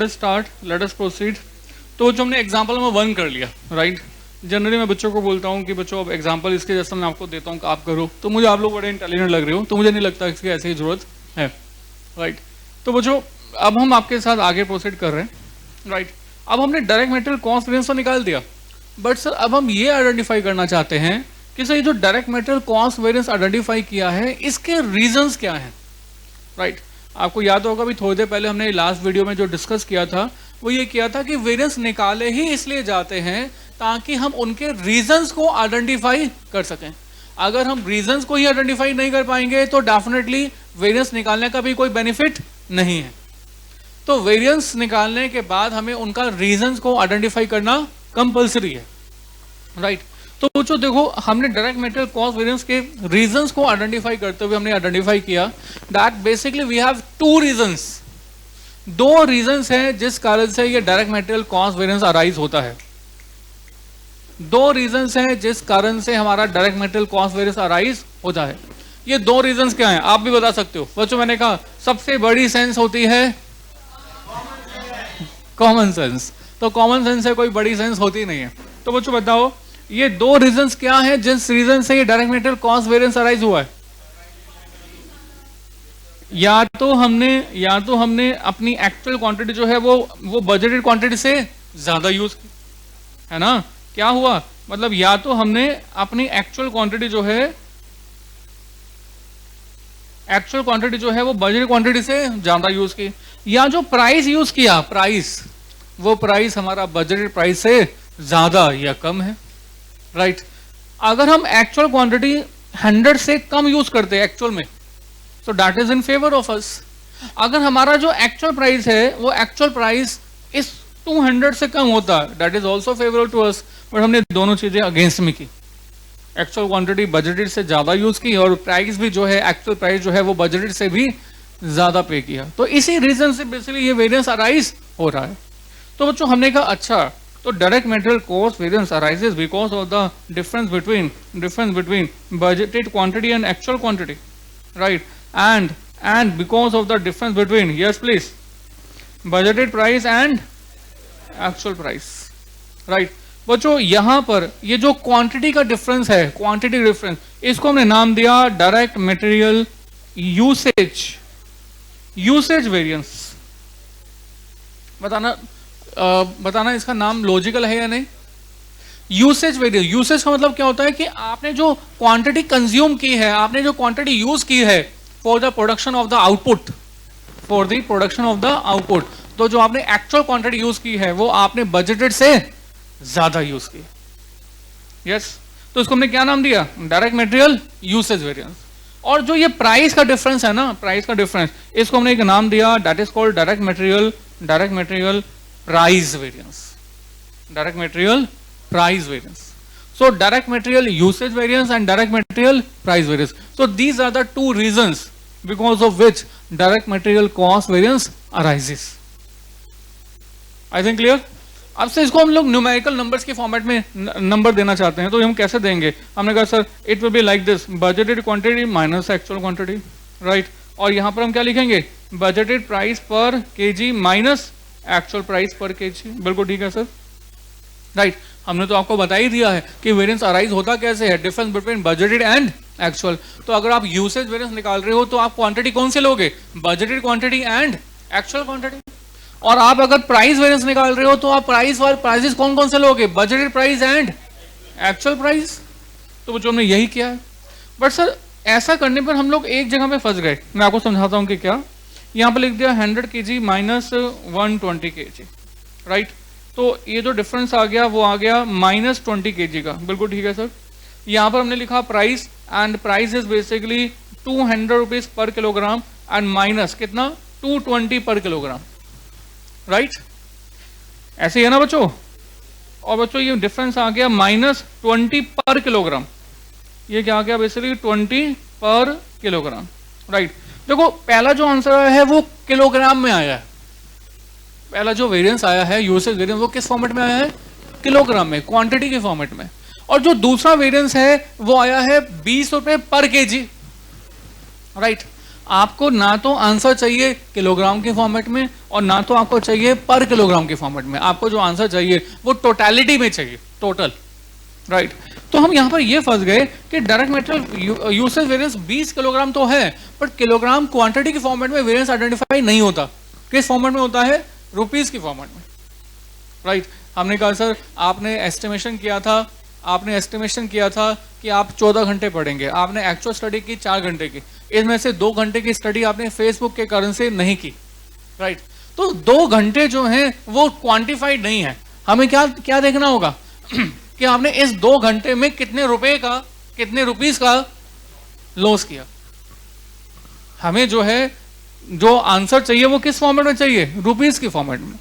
Start, let us proceed. तो जो हमने एग्जांपल में 1 कर लिया, राइट। जनरली मैं बच्चों को बोलता हूँ कि बच्चों अब एग्जांपल इसके जैसा मैं आपको देता हूँ कि आप करो, तो मुझे आप लोग बड़े इंटेलिजेंट लग रहे हो, तो मुझे नहीं लगता इसकी ऐसी ही जरूरत है, राइट। तो बच्चों अब हम आपके साथ आगे प्रोसीड कर रहे हैं, राइट। अब हमने डायरेक्ट मटेरियल कॉस्ट वेरिएंस तो निकाल दिया, बट सर अब हम ये आइडेंटिफाई करना चाहते हैं कि सर ये जो direct material cost variance identify किया है इसके रीजंस क्या हैं, राइट। आपको याद होगा भी थोड़ी देर पहले हमने लास्ट वीडियो में जो डिस्कस किया था वो ये किया था कि वेरिएंस निकाले ही इसलिए जाते हैं ताकि हम उनके रीजंस को आइडेंटिफाई कर सकें। अगर हम रीजंस को ही आइडेंटिफाई नहीं कर पाएंगे तो डेफिनेटली वेरिएंस निकालने का भी कोई बेनिफिट नहीं है। तो वेरिएंस निकालने के बाद हमें उनका रीजंस को आइडेंटिफाई करना कंपल्सरी है, राइट। तो बच्चों देखो हमने डायरेक्ट मटेरियल कॉस्ट वेरिएंस के रीजंस को आइडेंटिफाई करते हुए हमने आइडेंटिफाई किया दैट बेसिकली वी हैव 2 रीजंस। 2 रीजंस हैं जिस कारण से ये direct material cost variance arise होता है। 2 रीजंस हैं जिस कारण से हमारा direct material cost variance arise होता है। ये 2 रीजंस क्या हैं आप भी बता सकते हो बच्चों। मैंने कहा सबसे बड़ी सेंस होती है कॉमन सेंस, तो कॉमन सेंस से कोई बड़ी सेंस होती नहीं है। तो बच्चों बताओ ये 2 रीजंस क्या हैं जिस रीजन से ये direct material cost variance arise हुआ है। या तो हमने अपनी एक्चुअल क्वांटिटी जो है वो बजटेड क्वांटिटी से ज्यादा यूज की है ना। क्या हुआ मतलब या तो हमने अपनी एक्चुअल क्वांटिटी जो है वो बजटेड क्वांटिटी से ज्यादा यूज की, या जो प्राइस यूज किया वो प्राइस हमारा बजटेड प्राइस से ज्यादा या कम है, राइट। अगर हम एक्चुअल क्वांटिटी 100 से कम यूज करते हैं एक्चुअल में, so that is in favour of us. अगर हमारा जो एक्चुअल प्राइस है वो एक्चुअल प्राइस इस 200 से कम होता है, that is also favourable to us. But हमने दोनों चीजें अगेंस्ट में की, एक्चुअल क्वांटिटी बजटेड से ज्यादा यूज की और प्राइस भी जो है एक्चुअल प्राइस जो है वो बजटेड से भी ज्यादा पे किया। तो इसी रीजन से बेसिकली ये वेरिएंस अराइज हो रहा है। तो बच्चों हमने कहा अच्छा तो direct material cost variance arises because of the difference between budgeted quantity and actual quantity, right. and because of the difference between, yes please, budgeted price and actual price, right। बच्चों यहां पर ये जो क्वांटिटी का difference है, quantity difference, इसको हमने नाम दिया डायरेक्ट मटेरियल यूसेज वेरिएंस। बताना इसका नाम लॉजिकल है या नहीं। यूसेज वेरिएंस, यूसेज का मतलब क्या होता है कि आपने जो क्वांटिटी कंज्यूम की है, आपने जो क्वांटिटी यूज की है for the production of the output, तो जो आपने एक्चुअल क्वांटिटी यूज की है वो आपने बजटेड से ज्यादा यूज की, यस। तो इसको हमने क्या नाम दिया डायरेक्ट मटेरियल यूसेज वेरिएंस। और जो ये प्राइस का डिफरेंस है ना, प्राइस का डिफरेंस, इसको हमने एक नाम दिया that is called direct material price variance. So direct material usage variance and direct material price variance. So these are the 2 reasons because of which direct material cost variance arises. I think clear? अब से इसको हम लोग numerical numbers के format में number देना चाहते हैं, तो हम कैसे देंगे। हमने कहा sir it will be like this, budgeted quantity minus actual quantity, right. और यहां पर हम क्या लिखेंगे बजटेड प्राइस पर केजी माइनस एक्चुअल प्राइस पर केजी। बिल्कुल ठीक है सर, राइट। हमने तो आपको बता ही दिया है कि वेरिएंस अराइज होता कैसे है, difference between budgeted and actual. तो अगर आप यूसेज वेरिएंस निकाल रहे हो तो आप क्वांटिटी कौन से लोगे, budgeted quantity and actual quantity. और आप अगर प्राइस वेरिएंस निकाल रहे हो तो आप प्राइसेस कौन से लोगे, budgeted price and actual price. तो बच्चों हमने यही किया है। बट सर ऐसा करने पर हम लोग एक जगह पे फंस गए, मैं आपको समझाता हूं कि क्या। यहां पर लिख दिया 100 kg माइनस 120 kg, राइट। तो ये जो डिफरेंस आ गया वो आ गया माइनस 20 kg का। बिल्कुल ठीक है सर। यहाँ पर हमने लिखा price, and price is basically 200 rupees per kilogram and minus कितना 220 पर किलोग्राम, राइट। ऐसे ही है ना बच्चों। और बच्चों ये डिफरेंस आ गया माइनस 20 पर किलोग्राम, ये क्या आ गया बेसिकली 20 पर किलोग्राम, राइट। देखो पहला जो आंसर आया है वो किलोग्राम में आया है, पहला जो वेरिएंस आया है यूसेज वेरिएंस वो किस फॉर्मेट में आया है, किलोग्राम में, क्वांटिटी के फॉर्मेट में। और जो दूसरा वेरिएंस है वो आया है 20 रुपए पर केजी, राइट। आपको ना तो आंसर चाहिए किलोग्राम के फॉर्मेट में और ना तो आपको चाहिए पर किलोग्राम के फॉर्मेट में, आपको जो आंसर चाहिए वो टोटलिटी में चाहिए, टोटल, राइट। तो हम यहां पर ये फंस गए कि direct material usage variance 20 kilogram तो है, बट किलोग्राम क्वांटिटी के फॉर्मेट में वेरिएंस आइडेंटिफाई नहीं होता। किस फॉर्मेट में होता है? रुपीस के फॉर्मेट में, राइट। हमने कहा सर आपने एस्टिमेशन किया था कि आप 14 घंटे पढ़ेंगे, आपने एक्चुअल स्टडी की 4 घंटे की, इसमें से 2 घंटे की स्टडी आपने फेसबुक के कारण से नहीं की, राइट। तो 2 घंटे जो हैं वो क्वांटिफाइड नहीं है। हमें क्या देखना होगा कि आपने इस 2 घंटे में कितने रुपीस का लॉस किया। हमें जो आंसर चाहिए वो किस फॉर्मेट में चाहिए? रुपीस के फॉर्मेट में,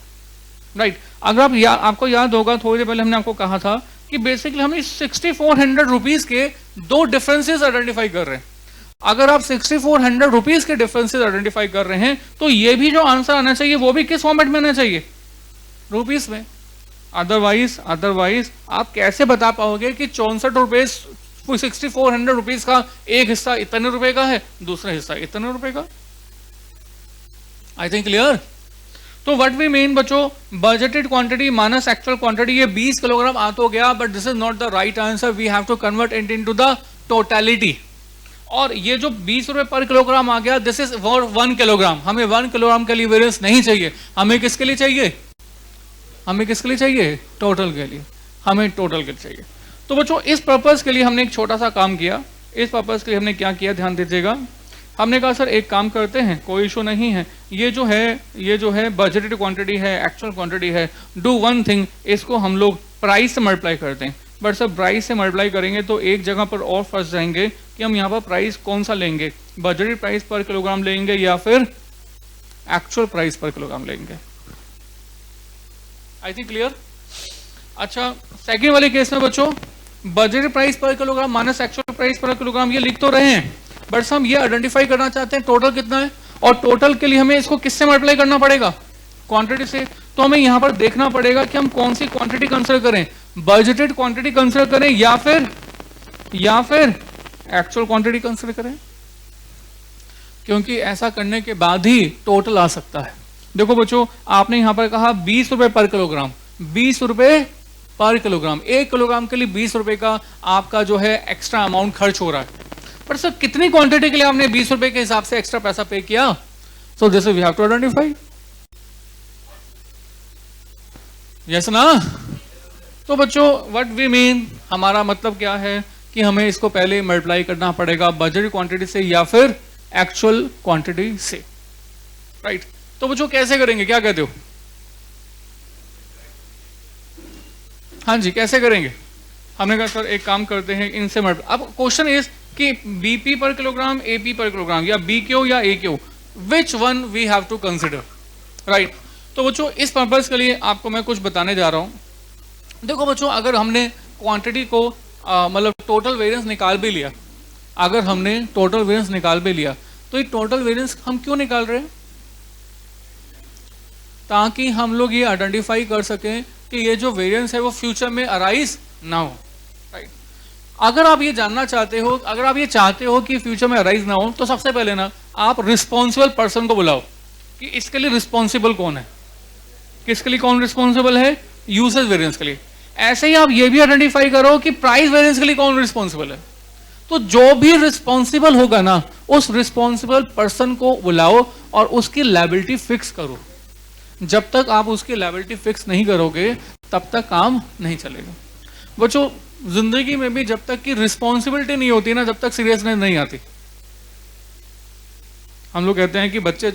राइट। अगर आपको याद होगा थोड़ी देर पहले हमने आपको कहा था कि बेसिकली हम 6400 रुपीस के 2 डिफरेंसेस आइडेंटिफाई कर रहे हैं। अगर आप 6400 रुपीस के डिफरेंसेस आइडेंटिफाई कर रहे हैं तो ये भी जो आंसर आना चाहिए वो भी किस फॉर्मेट में आना चाहिए? रुपीस में। अदरवाइज आप कैसे बता पाओगे कि 64 रुपए 6400 रुपीस का एक हिस्सा इतने रुपए का है, दूसरा हिस्सा इतने रुपए का? I think clear. तो व्हाट वी मीन बच्चों, budgeted quantity minus actual quantity, ये 20 किलोग्राम आ तो गया, but this is not the right answer, we have to convert it into the totality. और ये जो 20 रुपए पर किलोग्राम आ गया, दिस इज फॉर 1 किलोग्राम। हमें 1 किलोग्राम के लिए वेरिएंस नहीं चाहिए, हमें किसके लिए चाहिए? टोटल के लिए, हमें टोटल के लिए चाहिए। तो बच्चों इस पर्पस के लिए हमने एक छोटा सा काम किया। इस पर्पस के लिए हमने क्या किया, ध्यान दीजिएगा। हमने कहा सर एक काम करते हैं, कोई इशू नहीं है, ये जो है बजटेड क्वांटिटी है, एक्चुअल क्वांटिटी है, डू वन थिंग, इसको हम लोग प्राइस से मल्टीप्लाई करते हैं। बट सर प्राइस से मल्टीप्लाई करेंगे तो एक जगह पर और फंस जाएंगे कि हम यहाँ पर प्राइस कौन सा लेंगे, बजटेड प्राइस पर किलोग्राम लेंगे या फिर एक्चुअल प्राइस पर किलोग्राम लेंगे। आई थिंक क्लियर। अच्छा, सेकेंड वाले केस में बच्चों बजटेड प्राइस पर किलोग्राम माइनस एक्चुअल प्राइस पर किलोग्राम, ये लिख तो रहे हैं, बट हम ये आइडेंटिफाई करना चाहते हैं टोटल कितना है, और टोटल के लिए हमें इसको किससे मल्टीप्लाई करना पड़ेगा? क्वांटिटी से। तो हमें यहां पर देखना पड़ेगा कि हम कौन सी क्वांटिटी कंसीडर करें, बजटेड क्वांटिटी कंसीडर करें या फिर एक्चुअल क्वांटिटी कंसीडर करें, क्योंकि ऐसा करने के बाद ही टोटल आ सकता है। देखो बच्चों, आपने यहां पर कहा 20 रुपए पर किलोग्राम, 20 रुपए पर किलोग्राम, 1 किलोग्राम के लिए 20 रुपए का आपका जो है एक्स्ट्रा अमाउंट खर्च हो रहा है। पर सर कितनी क्वांटिटी के लिए आपने 20 रुपए के हिसाब से एक्स्ट्रा पैसा पे किया? So this we have to identify, yes ना। तो बच्चों व्हाट वी मीन, हमारा मतलब क्या है कि हमें इसको पहले मल्टीप्लाई करना पड़ेगा बजट क्वांटिटी से या फिर एक्चुअल क्वांटिटी से, राइट। तो बच्चों कैसे करेंगे, क्या कहते हो? हाँ जी, कैसे करेंगे? हमने कहा सर एक काम करते हैं, इनसे मल्टीप्लाई। अब क्वेश्चन इज कि बीपी पर किलोग्राम, एपी पर किलोग्राम, या बी क्यू या A Q, which one we have to consider, right. तो बच्चों इस पर्पस के लिए आपको मैं कुछ बताने जा रहा हूं। देखो बच्चों, अगर हमने क्वांटिटी को मतलब टोटल वेरिएंस निकाल भी लिया, अगर हमने टोटल वेरिएंस निकाल भी लिया, तो ये टोटल वेरिएंस हम क्यों निकाल रहे हैं? ताकि हम लोग ये आइडेंटिफाई कर सकें कि ये जो वेरिएंस है वो फ्यूचर में अराइज ना हो, राइट। अगर आप ये जानना चाहते हो, अगर आप ये चाहते हो कि फ्यूचर में अराइज ना हो, तो सबसे पहले ना आप रिस्पॉन्सिबल पर्सन को बुलाओ कि इसके लिए रिस्पॉन्सिबल कौन है। किसके लिए कौन रिस्पॉन्सिबल है? यूसेज वेरिएंस के लिए। ऐसे ही आप ये भी आइडेंटिफाई करो कि प्राइस वेरिएंस के लिए कौन रिस्पॉन्सिबल है। तो जो भी रिस्पॉन्सिबल होगा ना, उस रिस्पॉन्सिबल पर्सन को बुलाओ और उसकी लायबिलिटी फिक्स करो। जब तक आप उसकी लायबिलिटी फिक्स नहीं करोगे तब तक काम नहीं चलेगा। बच्चों जिंदगी में भी जब तक की रिस्पॉन्सिबिलिटी नहीं होती ना, जब तक सीरियसनेस नहीं आती। हम लोग कहते हैं कि बच्चे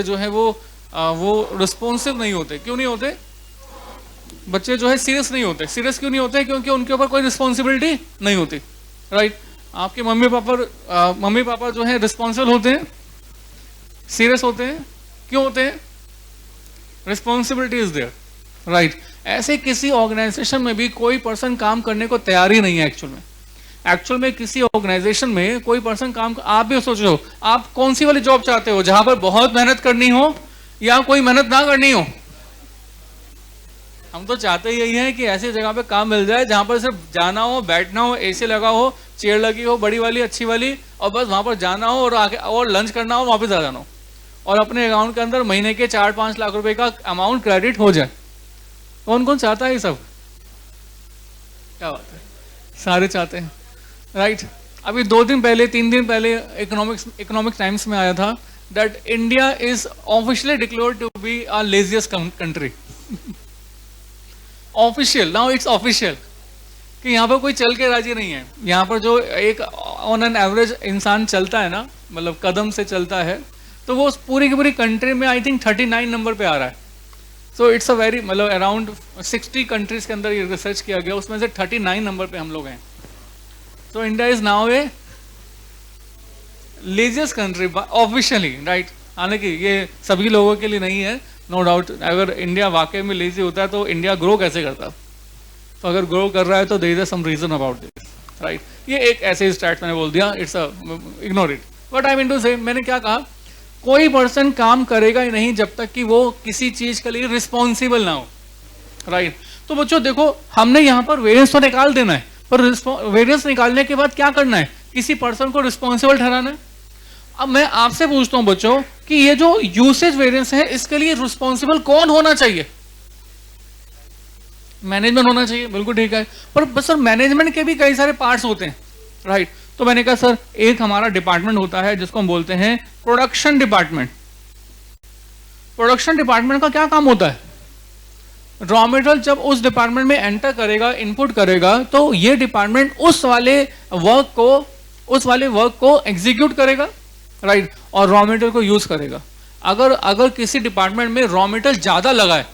जो है वो रिस्पॉन्सिव नहीं होते। क्यों नहीं होते? बच्चे जो है सीरियस नहीं होते। सीरियस क्यों नहीं होते? क्योंकि उनके ऊपर कोई रिस्पॉन्सिबिलिटी नहीं होती, राइट। आपके मम्मी पापा जो है रिस्पॉन्सिबल होते हैं, सीरियस होते हैं। क्यों होते हैं? Responsibility is there, right. ऐसे किसी ऑर्गेनाइजेशन में भी कोई पर्सन काम करने को तैयार ही नहीं है। एक्चुअल में किसी ऑर्गेनाइजेशन में कोई पर्सन काम, आप भी सोचो आप कौन सी वाली जॉब चाहते हो, जहां पर बहुत मेहनत करनी हो या कोई मेहनत ना करनी हो? हम तो चाहते यही है कि ऐसी जगह पे काम मिल जाए जहां पर सिर्फ जाना हो, बैठना हो, एसी लगा हो, चेयर लगी हो बड़ी वाली अच्छी वाली, और बस वहां पर जाना हो और आके और लंच करना हो, वापस आ जाना हो, और अपने अकाउंट के अंदर महीने के 4-5 लाख रुपए का अमाउंट क्रेडिट हो जाए। कौन कौन चाहता है ये सब? क्या बात है, सारे चाहते हैं, राइट। अभी 2 दिन पहले 3 दिन पहले इकोनॉमिक टाइम्स में आया था दैट India is officially declared to be a laziest country. Official, now it's official कि यहाँ पर कोई चल के राजी नहीं है। यहाँ पर जो एक ऑन एन एवरेज इंसान चलता है ना, मतलब कदम से चलता है, तो वो पूरी की पूरी कंट्री में आई थिंक 39 नंबर पे आ रहा है। सो इट्स अ वेरी, मतलब अराउंड 60 कंट्रीज के अंदर ये रिसर्च किया गया, उसमें से 39 नंबर पे हम लोग हैं। So India is now A laziest country officially, right. हालांकि ये सभी लोगों के लिए नहीं है, नो डाउट। अगर इंडिया वाकई में लेजी होता है तो इंडिया ग्रो कैसे करता? तो अगर ग्रो कर रहा है तो there is some reason about this, right. ये एक ऐसे स्टैट्स मैंने बोल दिया, it's ignore it. What I mean to say, मैंने क्या कहा, कोई पर्सन काम करेगा ही नहीं जब तक कि वो किसी चीज के लिए रिस्पॉन्सिबल ना हो, राइट। तो बच्चों देखो, हमने यहाँ पर वेरिएंस तो निकाल देना है, पर वेरिएंस निकालने के बाद क्या करना है? किसी पर्सन को रिस्पॉन्सिबल ठहराना है। अब मैं आपसे पूछता हूं बच्चों कि ये जो यूसेज वेरिएंस है, इसके लिए रिस्पॉन्सिबल कौन होना चाहिए? मैनेजमेंट होना चाहिए, बिल्कुल ठीक है। पर बस सर, मैनेजमेंट के भी कई सारे पार्ट्स होते हैं, राइट। तो मैंने कहा सर, एक हमारा डिपार्टमेंट होता है जिसको हम बोलते हैं प्रोडक्शन डिपार्टमेंट। प्रोडक्शन डिपार्टमेंट का क्या काम होता है? रॉ मटेरियल जब उस डिपार्टमेंट में एंटर करेगा, इनपुट करेगा, तो ये डिपार्टमेंट उस वाले वर्क को एग्जीक्यूट करेगा, राइट, और रॉ मटेरियल को यूज करेगा। अगर किसी डिपार्टमेंट में रॉ मटेरियल ज्यादा लगा है,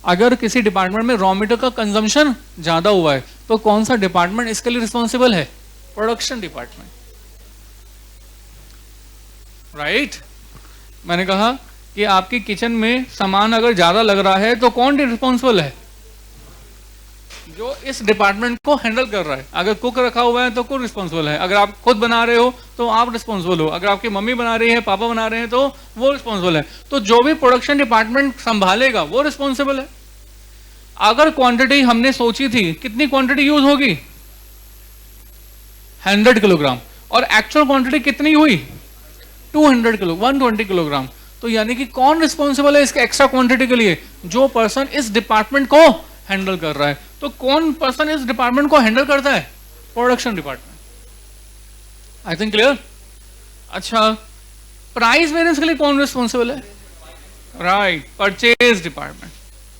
अगर किसी डिपार्टमेंट में रॉ मटेरियल का कंजम्पशन ज्यादा हुआ है, तो कौन सा डिपार्टमेंट इसके लिए रिस्पॉन्सिबल है? Production department, right. मैंने कहा कि आपकी किचन में सामान अगर ज्यादा लग रहा है तो कौन रिस्पॉन्सिबल है? जो इस डिपार्टमेंट को हैंडल कर रहा है। अगर कुक रखा हुआ है तो कुक रिस्पॉन्सिबल है, अगर आप खुद बना रहे हो तो आप रिस्पॉन्सिबल हो, अगर आपकी मम्मी बना रही है, पापा बना रहे हैं तो वो रिस्पॉन्सिबल है। तो जो भी प्रोडक्शन डिपार्टमेंट संभालेगा वो रिस्पॉन्सिबल है। अगर क्वांटिटी हमने सोची थी, कितनी क्वांटिटी यूज होगी? 100 किलोग्राम, और एक्चुअल क्वांटिटी कितनी हुई? 200 किलो 120 किलोग्राम। तो यानी कि कौन रिस्पॉन्सिबल है इसके एक्स्ट्रा क्वांटिटी के लिए? जो पर्सन इस डिपार्टमेंट को हैंडल कर रहा है। तो कौन पर्सन इस डिपार्टमेंट को हैंडल करता है? Production department. आई थिंक क्लियर? अच्छा, प्राइस वेरिएंस के लिए कौन रिस्पॉन्सिबल है? Right, purchase department.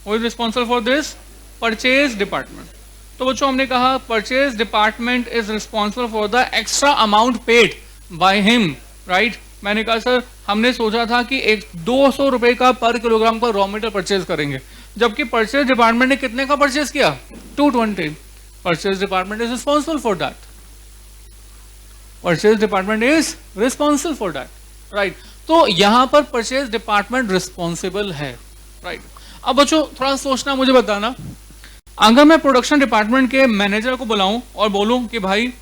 Who is responsible for this? Purchase department. तो बच्चों हमने कहा purchase department is responsible for the extra amount paid by him, right. मैंने कहा सर, हमने सोचा था कि 200 रुपए का पर किलोग्राम का रॉ मटेरियल परचेज करेंगे, जबकि परचेज डिपार्टमेंट ने कितने का परचेज किया? 220। Purchase department is responsible for that. Purchase department is responsible for that, right. तो यहां पर परचेज डिपार्टमेंट रिस्पॉन्सिबल है, राइट। अब बच्चों थोड़ा सोचना, मुझे बताना, अगर मैं प्रोडक्शन डिपार्टमेंट के मैनेजर को बुलाऊं और बोलूं कि भाई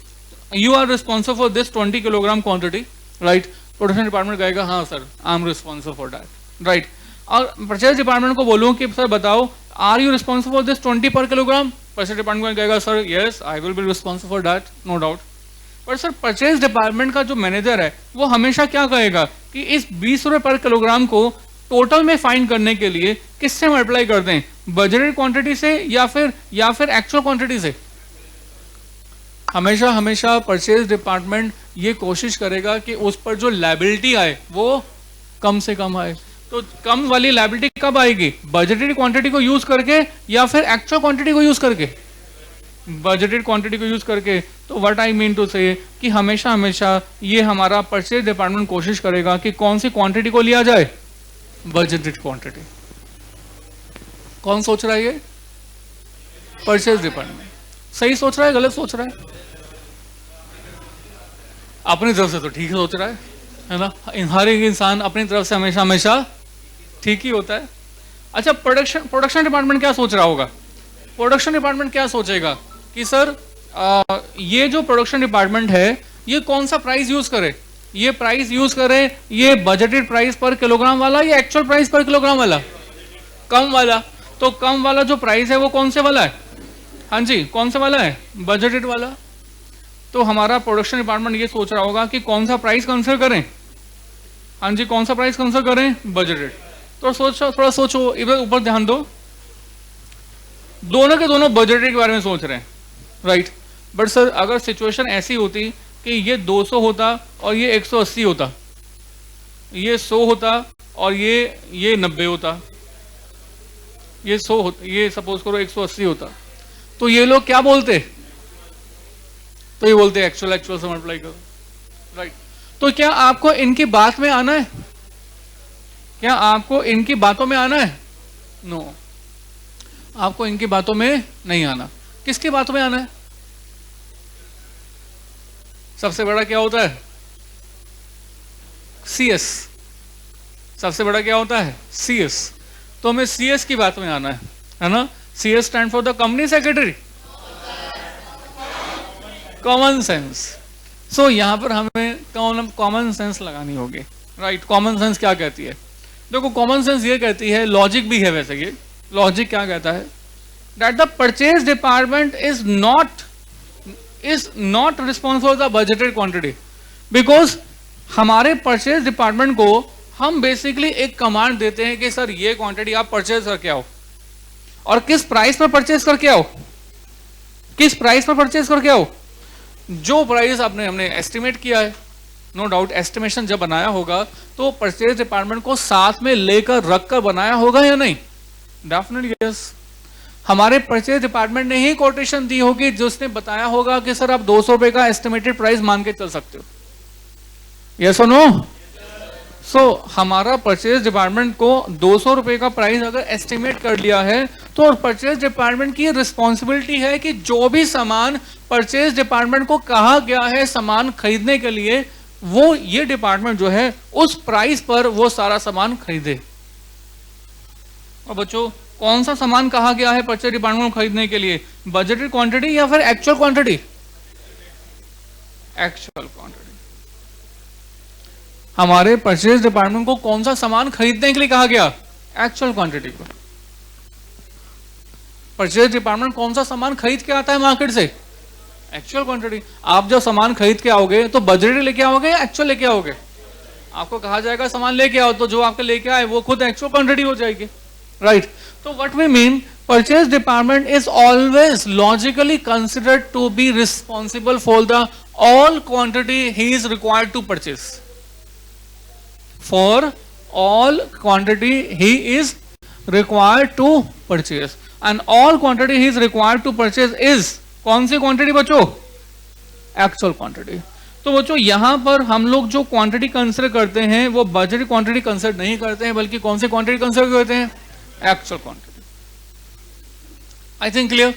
you are responsible for this 20 kilogram quantity, right. Production department कहेगा हाँ sir, I am responsible for that, right. और परचेज डिपार्टमेंट को बोलूं कि सर बताओ, are you responsible for this 20 पर किलोग्राम? परचेज डिपार्टमेंट कहेगा sir yes, I will be responsible for that, no doubt. पर सर परचेज डिपार्टमेंट का जो मैनेजर है वो हमेशा क्या कहेगा कि इस 20 रुपए पर किलोग्राम को टोटल में फाइंड करने के लिए किससे मल्टीप्लाई करते हैं? बजटेड क्वांटिटी से या फिर एक्चुअल क्वांटिटी से? हमेशा परचेज डिपार्टमेंट ये कोशिश करेगा कि उस पर जो लायबिलिटी आए वो कम से कम आए। तो कम वाली लायबिलिटी कब आएगी? बजटेड क्वांटिटी को यूज करके या फिर एक्चुअल क्वांटिटी को यूज करके? बजटेड क्वांटिटी को यूज करके। तो व्हाट आई मीन टू से कि हमेशा ये हमारा परचेज डिपार्टमेंट कोशिश करेगा कि कौन सी क्वांटिटी को लिया जाए? Budgeted quantity. कौन सोच रहा है ये? Purchase department. सही सोच रहा है, गलत सोच रहा है? अपनी तरफ से तो ठीक सोच रहा है ना। हर एक इंसान अपनी तरफ से हमेशा ठीक ही होता है। अच्छा, प्रोडक्शन डिपार्टमेंट क्या सोच रहा होगा? प्रोडक्शन डिपार्टमेंट क्या सोचेगा कि सर ये जो प्रोडक्शन डिपार्टमेंट है ये कौन सा प्राइस यूज करे? ये प्राइस यूज करे ये बजटेड प्राइस पर किलोग्राम वाला या एक्चुअल प्राइस पर किलोग्राम वाला? कम वाला। तो कम वाला जो प्राइस है वो कौन से वाला है? हाँ जी, कौन से वाला है? बजटेड वाला। तो हमारा प्रोडक्शन डिपार्टमेंट ये सोच रहा होगा कि कौन सा प्राइस कंसिडर करें। हाँ जी, कौन सा प्राइस कंसिडर करें? बजटेड। तो सोचो, थोड़ा सोचो, इधर ऊपर ध्यान दो, दोनों के दोनों बजटेड के बारे में सोच रहे हैं, राइट। बट सर अगर सिचुएशन ऐसी होती कि ये 200 होता और ये 180 होता, ये 100 होता और ये 90 होता, ये 100 होता, ये सपोज करो 180 होता, तो ये लोग क्या बोलते? तो ये बोलते एक्चुअल से मल्टीप्लाई करो, राइट। तो क्या आपको इनकी बात में आना है? क्या आपको इनकी बातों में आना है? नो, आपको इनकी बातों में नहीं आना। किसकी बातों में आना है? सबसे बड़ा क्या होता है? CS। सबसे बड़ा क्या होता है? CS। तो हमें CS की बात में आना है ना। CS stand for the company secretary, common sense. So यहां पर हमें कॉमन सेंस लगानी होगी, राइट। कॉमन सेंस क्या कहती है? देखो कॉमन सेंस ये कहती है, लॉजिक भी है वैसे, ये लॉजिक क्या कहता है, that the purchase department is not responsible for the budgeted quantity, because हमारे परचेज डिपार्टमेंट को हम बेसिकली एक कमांड देते हैं कि सर ये क्वांटिटी आप परचेज करके आओ, और किस प्राइस पर परचेज करके आओ, किस प्राइस पर परचेज करके आओ, जो प्राइस हमने एस्टिमेट किया है। नो डाउट एस्टिमेशन जब बनाया होगा तो परचेज डिपार्टमेंट को साथ में लेकर रखकर बनाया होगा या नहीं? Definitely yes. हमारे परचेज डिपार्टमेंट ने ही कोटेशन दी होगी जिसने बताया होगा कि सर आप 200 रुपए का एस्टिमेटेड प्राइस मान के चल सकते हो, यस और नो। सो हमारा परचेज डिपार्टमेंट को 200 रुपए का प्राइस अगर एस्टिमेट कर लिया है तो परचेज डिपार्टमेंट की रिस्पॉन्सिबिलिटी है कि जो भी सामान परचेज डिपार्टमेंट को कहा गया है सामान खरीदने के लिए, वो ये डिपार्टमेंट जो है उस प्राइस पर वो सारा सामान खरीदे। और बच्चों कौन सा सामान कहा गया है परचेज डिपार्टमेंट को खरीदने के लिए? बजटेड क्वांटिटी या फिर एक्चुअल क्वांटिटी? Actual quantity. हमारे परचेज डिपार्टमेंट को कौन सा सामान खरीदने के लिए कहा गया? एक्चुअल क्वांटिटी को। परचेज डिपार्टमेंट कौन सा सामान खरीद के आता है मार्केट से? Actual quantity. आप जब सामान खरीद के आओगे तो बजटेड लेके आओगे या एक्चुअल लेके आओगे? आपको कहा जाएगा सामान लेके आओ, तो जो आपके लेके आए वो खुद एक्चुअल क्वांटिटी हो जाएगी, राइट। तो what we mean, purchase department is always logically considered to be responsible for the all quantity he is required to purchase. For all quantity he is required to purchase, and all quantity he is required to purchase is कौन सी quantity बच्चों? Actual quantity. तो बच्चों यहां पर हम लोग जो quantity consider करते हैं वो बजट क्वांटिटी कंसिडर नहीं करते हैं, बल्कि कौन सी क्वांटिटी कंसिडर करते हैं? Actual quantity. आई थिंक क्लियर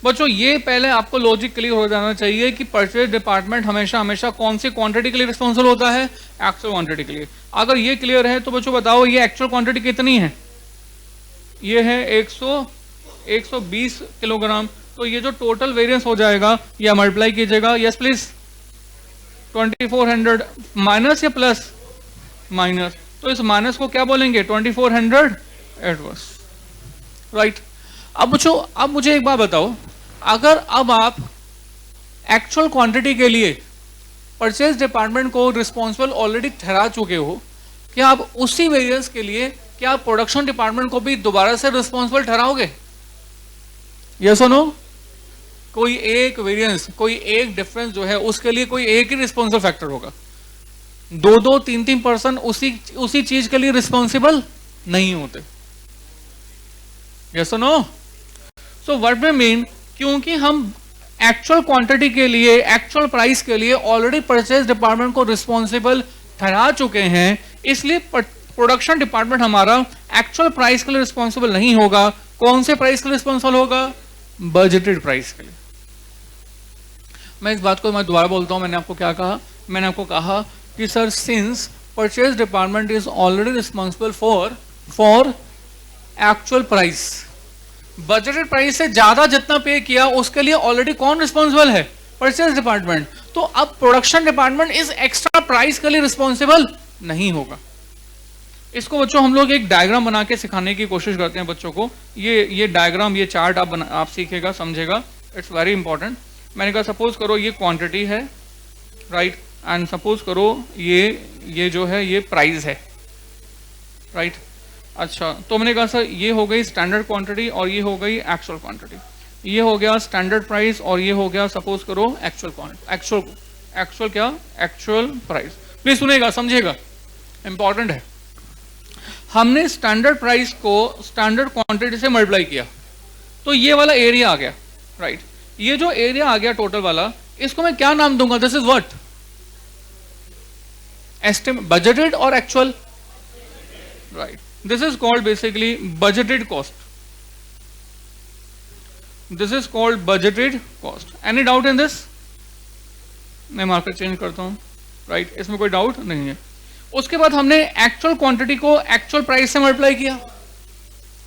बच्चों। ये पहले आपको लॉजिक क्लियर हो जाना चाहिए कि परचेज डिपार्टमेंट हमेशा हमेशा कौन सी क्वांटिटी के लिए रिस्पॉन्सिबल होता है? एक्चुअल क्वांटिटी के लिए। अगर ये क्लियर है तो बच्चों बताओ ये एक्चुअल क्वांटिटी कितनी है? ये है 120 किलोग्राम। तो ये जो टोटल वेरिएंस हो जाएगा ये मल्टीप्लाई कीजिएगा, यस प्लीज। 2400 माइनस या प्लस? माइनस। तो इस माइनस को क्या बोलेंगे? 2400 एडवर्स, राइट। अब बच्चों अब मुझे एक बात बताओ, अगर अब आप एक्चुअल क्वांटिटी के लिए परचेज डिपार्टमेंट को रिस्पॉन्सिबल ऑलरेडी ठहरा चुके हो, क्या आप उसी वेरिएंस के लिए क्या आप प्रोडक्शन डिपार्टमेंट को भी दोबारा से रिस्पॉन्सिबल ठहराओगे? यस और नो? कोई एक वेरिएंस, कोई एक डिफरेंस जो है उसके लिए कोई एक ही रिस्पॉन्सिबल फैक्टर होगा। 2-2, 3-3 पर्सन उसी चीज के लिए रिस्पॉन्सिबल नहीं होते। यस और no? So what we mean, क्योंकि हम एक्चुअल क्वांटिटी के लिए, एक्चुअल प्राइस के लिए ऑलरेडी परचेज डिपार्टमेंट को रिस्पॉन्सिबल ठहरा चुके हैं, इसलिए प्रोडक्शन डिपार्टमेंट हमारा एक्चुअल प्राइस के लिए रिस्पॉन्सिबल नहीं होगा। कौन से प्राइस के लिए रिस्पॉन्सिबल होगा? बजटेड प्राइस के लिए। मैं इस बात को मैं दोबारा बोलता हूं, मैंने आपको क्या कहा? मैंने आपको कहा कि sir since purchase department is already responsible for actual price, budgeted price से ज्यादा जितना पे किया उसके लिए ऑलरेडी कौन रिस्पॉन्सिबल है? Purchase department. तो अब प्रोडक्शन डिपार्टमेंट इस एक्स्ट्रा प्राइस के लिए रिस्पॉन्सिबल नहीं होगा। इसको बच्चों हम लोग एक डायग्राम बना के सिखाने की कोशिश करते हैं बच्चों को। ये डायग्राम, ये चार्ट आप सीखेगा, समझेगा, इट्स वेरी इंपॉर्टेंट। मैंने कहा सपोज करो ये क्वांटिटी है, राइट, एंड सपोज करो ये जो है ये प्राइस है, राइट। अच्छा, तो मैंने कहा सर ये हो गई स्टैंडर्ड क्वांटिटी और ये हो गई एक्चुअल क्वांटिटी, ये हो गया स्टैंडर्ड प्राइस और ये हो गया सपोज करो एक्चुअल क्या, एक्चुअल प्राइस। प्लीज सुनेगा, समझिएगा, इंपॉर्टेंट है। हमने स्टैंडर्ड प्राइस को स्टैंडर्ड क्वांटिटी से मल्टीप्लाई किया तो ये वाला एरिया आ गया, राइट। ये जो एरिया आ गया टोटल वाला, इसको मैं क्या नाम दूंगा? This is what, estimate, budgeted और actual, right. This is called basically budgeted cost, this is called budgeted cost. Any doubt in this? मैं मार्कर चेंज करता हूं, राइट, इसमें कोई डाउट नहीं है। उसके बाद हमने एक्चुअल क्वांटिटी को एक्चुअल प्राइस से मल्टीप्लाई किया,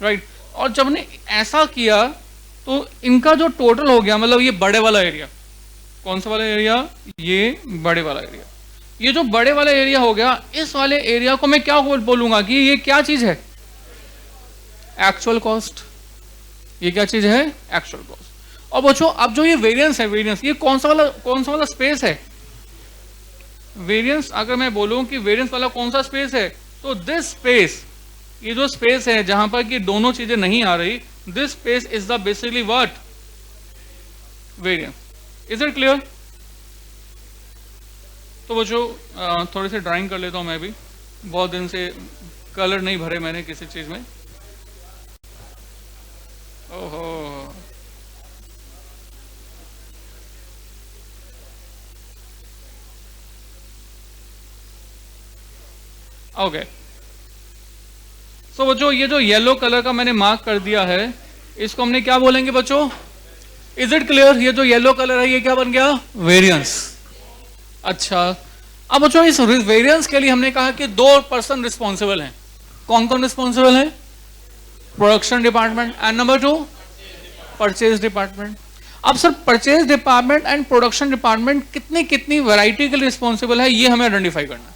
राइट। और जब हमने ऐसा किया तो इनका जो टोटल हो गया, मतलब ये बड़े वाला एरिया, कौन सा वाला एरिया? ये बड़े वाला एरिया। ये जो बड़े वाला एरिया हो गया, इस वाले एरिया को मैं क्या बोलूंगा कि ये क्या चीज है? Actual cost. ये क्या चीज है? Actual cost. और बच्चों अब जो ये वेरिएंस है, वेरिएंस ये कौन सा वाला स्पेस है? वेरिएंस, अगर मैं बोलूं कि वेरिएंस वाला कौन सा स्पेस है, तो दिस स्पेस, ये जो स्पेस है जहां पर कि दोनों चीजें नहीं आ रही, this space is the basically what? Variance. Is it clear? तो बच्चों थोड़ी सी ड्राइंग कर लेता हूं, मैं भी बहुत दिन से कलर नहीं भरे मैंने किसी चीज में। ओहो, ओके। सो बच्चों ये जो येलो कलर का मैंने मार्क कर दिया है, इसको हमने क्या बोलेंगे बच्चों? Is it clear? ये जो येलो कलर है ये क्या बन गया? वेरिएंस। अच्छा, अब बच्चों इस वेरिएंस के लिए हमने कहा कि 2 पर्सन रिस्पॉन्सिबल हैं। कौन कौन रिस्पॉन्सिबल है? Production department and number 2 purchase department. अब sir purchase department and production department कितनी कितनी वैरायटी के लिए रिस्पॉन्सिबल है, ये हमें आइडेंटिफाई करना है,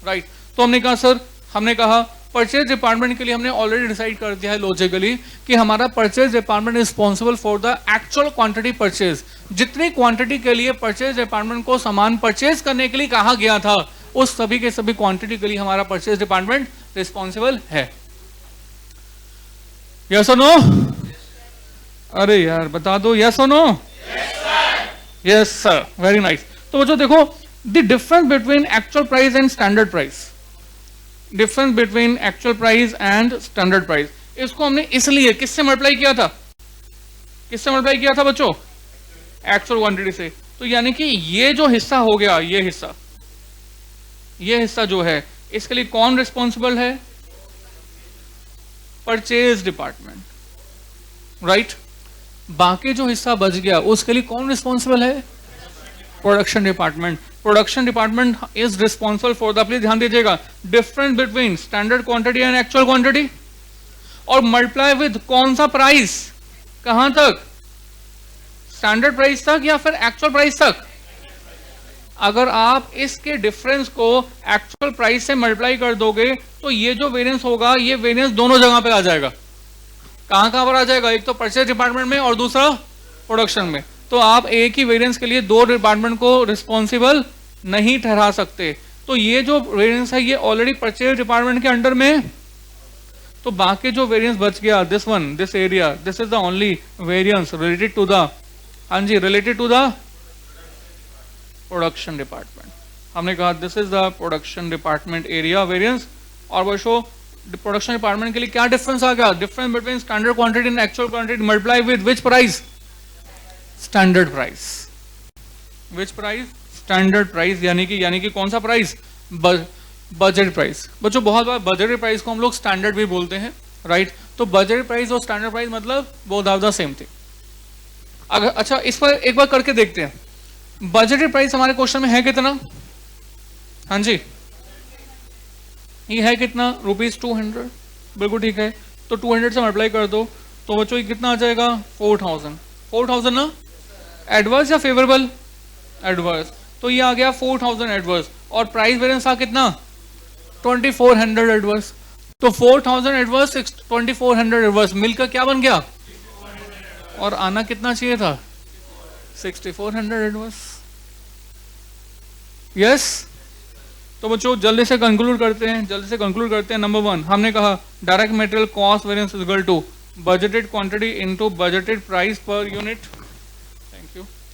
राइट। तो हमने कहा सर, हमने कहा परचेज डिपार्टमेंट के लिए हमने ऑलरेडी डिसाइड कर दिया है लॉजिकली कि हमारा purchase department responsible for the actual quantity purchase. जितनी क्वांटिटी के लिए परचेज डिपार्टमेंट को सामान परचेज करने के लिए कहा गया था, उस सभी के सभी क्वांटिटी के लिए हमारा परचेज डिपार्टमेंट रिस्पॉन्सिबल है। यस और नो? अरे यार बता दो, यस और no? Yes sir, very nice. तो बच्चों देखो, the difference between actual price and standard price, difference between actual price and standard price, इसको हमने इसलिए किससे मल्टीप्लाई किया था? किससे मल्टीप्लाई किया था बच्चों? एक्चुअल क्वांटिटी से। तो यानी कि ये जो हिस्सा हो गया, ये हिस्सा जो है, इसके लिए कौन रिस्पॉन्सिबल है? Purchase department, right. बाकी जो हिस्सा बच गया उसके लिए कौन रिस्पॉन्सिबल है? Production department. Production department is responsible for the, please ध्यान दीजिएगा, difference between standard quantity and actual quantity, और मल्टीप्लाई विद कौन सा प्राइस? कहां तक? स्टैंडर्ड प्राइस तक या फिर एक्चुअल प्राइस तक? अगर आप इसके डिफरेंस को एक्चुअल प्राइस से मल्टीप्लाई कर दोगे तो ये जो वेरिएंस होगा, ये वेरिएंस दोनों जगह पे आ जाएगा। कहां पर आ जाएगा? एक तो परचेज डिपार्टमेंट में और दूसरा प्रोडक्शन में। तो आप एक ही वेरिएंस के लिए 2 डिपार्टमेंट को रिस्पॉन्सिबल नहीं ठहरा सकते। तो ये जो वेरिएंस है ये ऑलरेडी परचेज डिपार्टमेंट के अंडर में, तो बाकी जो वेरिएंस बच गया, this one, this area, this is the only variance related to the, हाँ जी, related to the production department. हमने कहा this is the production department area variance. और बच्चों प्रोडक्शन डिपार्टमेंट के लिए क्या डिफरेंस आ गया? Difference between standard quantity and actual quantity multiply with which price? Standard price. Which price? Standard price. यानी कि कौन सा प्राइस? Budget price. बच्चों बहुत बार बजट प्राइस को हम लोग स्टैंडर्ड भी बोलते हैं, राइट। तो बजट प्राइस और स्टैंडर्ड प्राइस मतलब both are the same thing. अगर अच्छा इस पर एक बार करके देखते हैं, बजटेड प्राइस हमारे क्वेश्चन में है कितना? हाँ जी, ये है कितना? ₹200। बिल्कुल ठीक है। तो 200 से मल्टीप्लाई कर दो तो बच्चों ये कितना आ जाएगा? 4000। 4000 ना? एडवर्स या फेवरेबल? एडवर्स। तो ये आ गया 4000 एडवर्स। और प्राइस वेरिएंस आ कितना? 2400 एडवर्स। तो 4000 एडवर्स 2400 एडवर्स मिलकर क्या बन गया? और आना कितना चाहिए था? 6400 एडवर्स। यस, तो बच्चों जल्दी से कंक्लूड करते हैं। नंबर 1 हमने कहा direct material cost variance is equal to budgeted quantity into budgeted price per unit.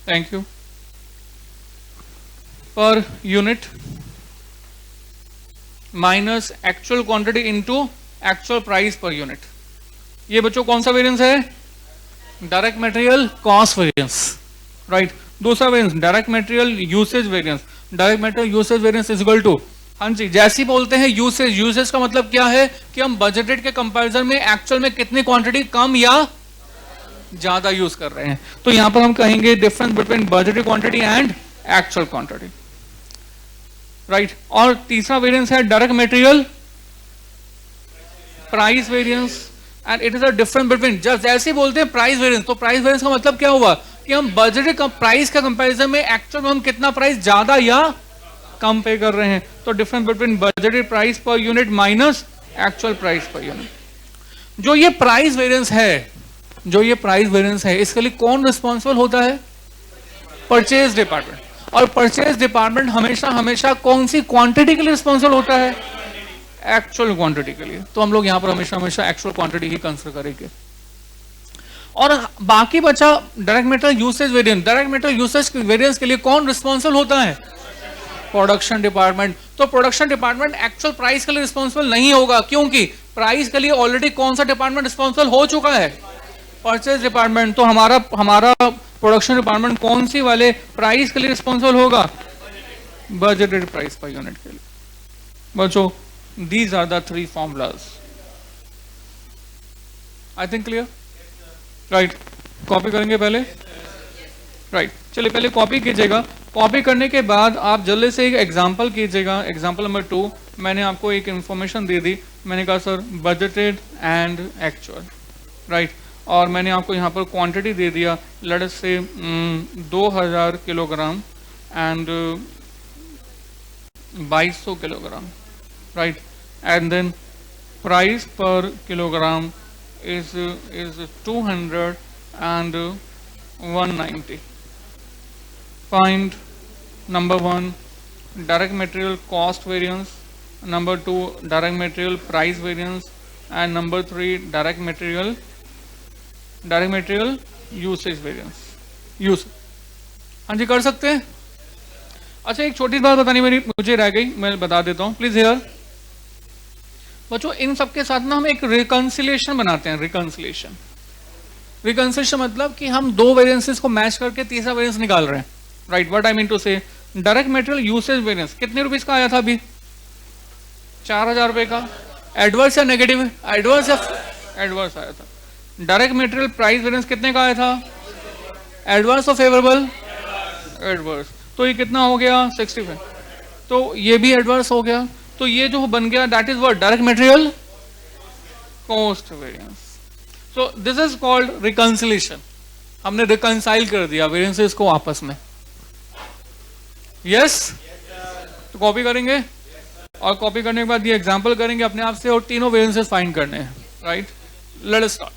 Thank you per unit minus actual quantity into actual price per unit. ये बच्चों कौन सा वेरिएंस है? Direct material cost variance, right. दूसरा variance direct material usage variance. Direct material usage variance is equal to, हाँ जी, जैसे ही बोलते हैं यूसेज का मतलब क्या है कि हम बजटेड के कंपैरिजन में एक्चुअल में कितनी क्वांटिटी कम या ज्यादा यूज कर रहे हैं। तो यहां पर हम कहेंगे difference between budgeted quantity and actual quantity, right. और तीसरा वेरिएंस है direct material price variance and it is a difference between, जब जैसे ही बोलते हैं प्राइस वेरिएंस, तो प्राइस वेरिएंस का मतलब क्या हुआ कि हम बजटेड प्राइस का कंपैरिजन में एक्चुअल में हम कितना प्राइस ज्यादा या कम पे कर रहे हैं। तो difference between budgeted price per unit minus actual price per unit. जो ये प्राइस वेरिएंस है इसके लिए कौन रिस्पॉन्सिबल होता है? Purchase department. और परचेज डिपार्टमेंट हमेशा कौन सी क्वांटिटी के लिए रिस्पॉन्सिबल होता है? एक्चुअल क्वांटिटी के लिए। तो हम लोग यहां पर हमेशा एक्चुअल क्वांटिटी ही कंसीडर करेंगे। और बाकी बचा direct material usage variance. Direct material usage variance के लिए कौन रिस्पॉन्सिबल होता है? Production department. तो प्रोडक्शन डिपार्टमेंट एक्चुअल प्राइस के लिए रिस्पॉन्सिबल नहीं होगा, क्योंकि प्राइस के लिए ऑलरेडी कौन सा डिपार्टमेंट रिस्पॉन्सिबल हो चुका है? Purchase department. तो हमारा प्रोडक्शन डिपार्टमेंट कौन सी वाले प्राइस के लिए रिस्पॉन्सिबल होगा? बजटेड प्राइस पर यूनिट के लिए। बच्चों these are the three formulas. I think clear? Right. Copy करेंगे पहले? राइट, चलिए पहले कॉपी कीजिएगा। कॉपी करने के बाद आप जल्दी से एक एग्जांपल कीजिएगा। एग्जांपल नंबर 2 मैंने आपको एक इंफॉर्मेशन दे दी। मैंने कहा sir budgeted and actual, right. और मैंने आपको यहाँ पर क्वांटिटी दे दिया, लेट अस से 2000 kilogram and 2200 kilogram, right, and then price per kilogram is 200 and 190. Find number 1 direct material cost variance, number 2 direct material price variance, and number 3 direct material usage variance. Use, हाँ जी कर सकते हैं। अच्छा एक छोटी बात बतानी मुझे रह गई, मैं बता देता हूँ प्लीज हियर। बच्चों इन सबके साथ ना हम एक रिकंसिलिएशन बनाते हैं। रिकंसिलिएशन मतलब कि हम दो वेरिएंसेस को मैच करके तीसरा वेरिएंस निकाल रहे हैं, right. What I mean to say, direct material usage variance कितने रुपीस का आया था अभी? 4000 रुपए का। एडवर्स या नेगेटिव? एडवर्स आया था। डायरेक्ट मटेरियल प्राइस वेरिएंस कितने का आया था? एडवर्स और फेवरेबल? एडवर्स। तो ये कितना हो गया? 65। तो ये भी एडवर्स हो गया। तो ये जो बन गया that is what? Direct material cost variance. So this is called reconciliation. हमने रिकंसाइल कर दिया वेरिएंसेस को आपस में। यस, तो कॉपी करेंगे और कॉपी करने के बाद ये एग्जांपल करेंगे अपने आप से और तीनों वेरिएंसेस फाइंड करने हैं, राइट। Let us start.